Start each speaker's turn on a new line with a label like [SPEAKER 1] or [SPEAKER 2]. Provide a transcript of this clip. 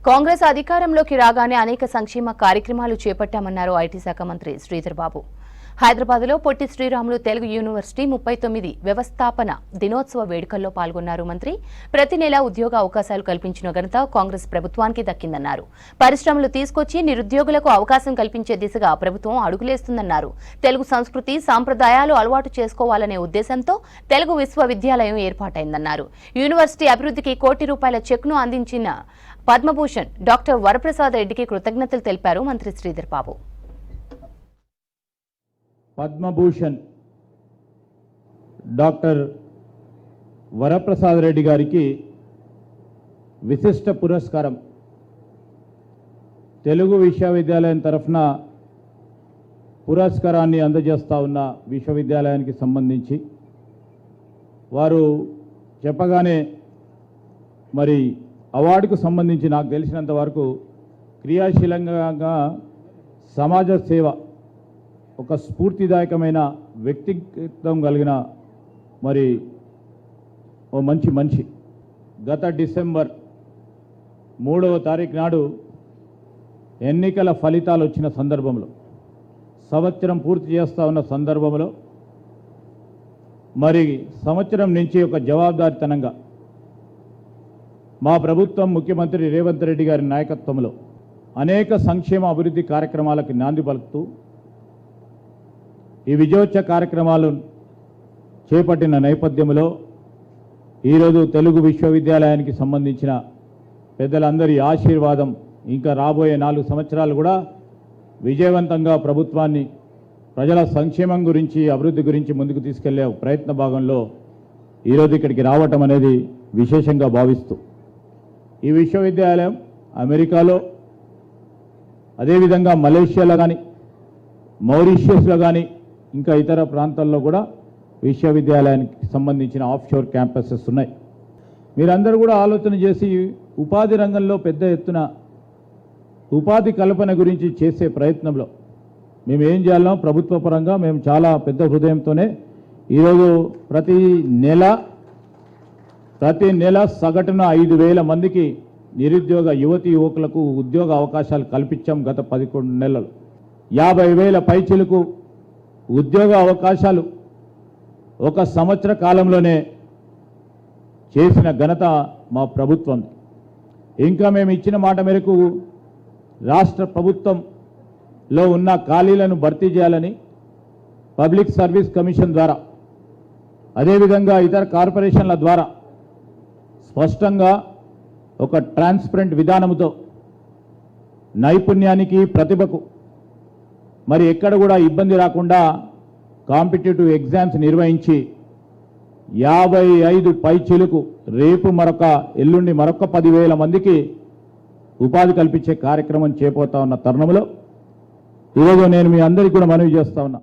[SPEAKER 1] కాంగ్రెస్ అధికారంలోకి రాగానే అనేక సంక్షేమ కార్యక్రమాలు చేపట్టామన్నారు ఐటీ శాఖ మంత్రి శ్రీధర్ బాబు. హైదరాబాద్లో పొట్టి శ్రీరాములు తెలుగు యూనివర్సిటీ 39 వ్యవస్థాపన దినోత్సవ వేడుకల్లో పాల్గొన్నారు మంత్రి. ప్రతి నెల ఉద్యోగ అవకాశాలు కల్పించిన ఘనత కాంగ్రెస్ ప్రభుత్వానికి దక్కిందన్నారు. పరిశ్రమలు తీసుకొచ్చి నిరుద్యోగులకు అవకాశం కల్పించే దిశగా ప్రభుత్వం అడుగులేస్తుందన్నారు. తెలుగు సంస్కృతి సాంప్రదాయాలు అలవాటు చేసుకోవాలనే ఉద్దేశంతో తెలుగు విశ్వవిద్యాలయం ఏర్పాటైందన్నారు. యూనివర్సిటీ అభివృద్ధికి ₹1 కోటి చెక్ను అందించిన పద్మభూషణ్ డాక్టర్ వరప్రసాద్ రెడ్డికి కృతజ్ఞతలు తెలిపారు మంత్రి శ్రీధర్ బాబు.
[SPEAKER 2] పద్మభూషణ్ డాక్టర్ వరప్రసాద్ రెడ్డి గారికి విశిష్ట పురస్కారం తెలుగు విశ్వవిద్యాలయం తరఫున పురస్కారాన్ని అందజేస్తా ఉన్న విశ్వవిద్యాలయానికి సంబంధించి వారు చెప్పగానే మరి అవార్డుకు సంబంధించి నాకు తెలిసినంత వరకు క్రియాశీలంగా సమాజ సేవ ఒక స్ఫూర్తిదాయకమైన వ్యక్తిత్వం కలిగిన మరి ఓ మంచి మనిషి. గత డిసెంబర్ 3వ తారీఖు నాడు ఎన్నికల ఫలితాలు వచ్చిన సందర్భంలో సంవత్సరం పూర్తి చేస్తూ ఉన్న సందర్భంలో మరి సంవత్సరం నుంచి ఒక జవాబుదారీతనంగా మా ప్రభుత్వం ముఖ్యమంత్రి రేవంత్ రెడ్డి గారి నాయకత్వంలో అనేక సంక్షేమ అభివృద్ధి కార్యక్రమాలకు నాంది పలుకుతూ ఈ విజయోత్సవ కార్యక్రమాలు చేపట్టిన నేపథ్యంలో ఈరోజు తెలుగు విశ్వవిద్యాలయానికి సంబంధించిన పెద్దలందరి ఆశీర్వాదం ఇంకా రాబోయే 4 సంవత్సరాలు కూడా విజయవంతంగా ప్రభుత్వాన్ని ప్రజల సంక్షేమం గురించి అభివృద్ధి గురించి ముందుకు తీసుకెళ్లే ప్రయత్న భాగంలో ఈరోజు ఇక్కడికి రావటం అనేది విశేషంగా భావిస్తూ ఈ విశ్వవిద్యాలయం అమెరికాలో అదేవిధంగా మలేషియాలో కానీ మారిషియస్లో కానీ ఇంకా ఇతర ప్రాంతాల్లో కూడా విశ్వవిద్యాలయానికి సంబంధించిన ఆఫ్షోర్ క్యాంపసెస్ ఉన్నాయి. మీరందరూ కూడా ఆలోచన చేసి ఉపాధి రంగంలో పెద్ద ఎత్తున ఉపాధి కల్పన గురించి చేసే ప్రయత్నంలో మేము ఏం చేయాలో ప్రభుత్వ పరంగా మేము చాలా పెద్ద హృదయంతోనే ఈరోజు ప్రతి నెల సగటున 5,000 మందికి నిరుద్యోగ యువతి యువకులకు ఉద్యోగ అవకాశాలు కల్పించాం. గత 11 నెలలు 50,000 పైచిలకు ఉద్యోగ అవకాశాలు ఒక సంవత్సర కాలంలోనే చేసిన ఘనత మా ప్రభుత్వం. ఇంకా మేము ఇచ్చిన మాట మేరకు రాష్ట్ర ప్రభుత్వంలో ఉన్న ఖాళీలను భర్తీ చేయాలని పబ్లిక్ సర్వీస్ కమిషన్ ద్వారా అదేవిధంగా ఇతర కార్పొరేషన్ల ద్వారా స్పష్టంగా ఒక ట్రాన్స్పరెంట్ విధానంతో నైపుణ్యానికి ప్రతిభకు మరి ఎక్కడ కూడా ఇబ్బంది రాకుండా కాంపిటేటివ్ ఎగ్జామ్స్ నిర్వహించి 55 పైచిలుకు రేపు ఎల్లుండి మరొక 10,000 మందికి ఉపాధి కల్పించే కార్యక్రమం చేపడతా ఉన్న తరుణంలో ఈరోజు నేను మీ అందరికీ కూడా మనవి చేస్తా ఉన్నా.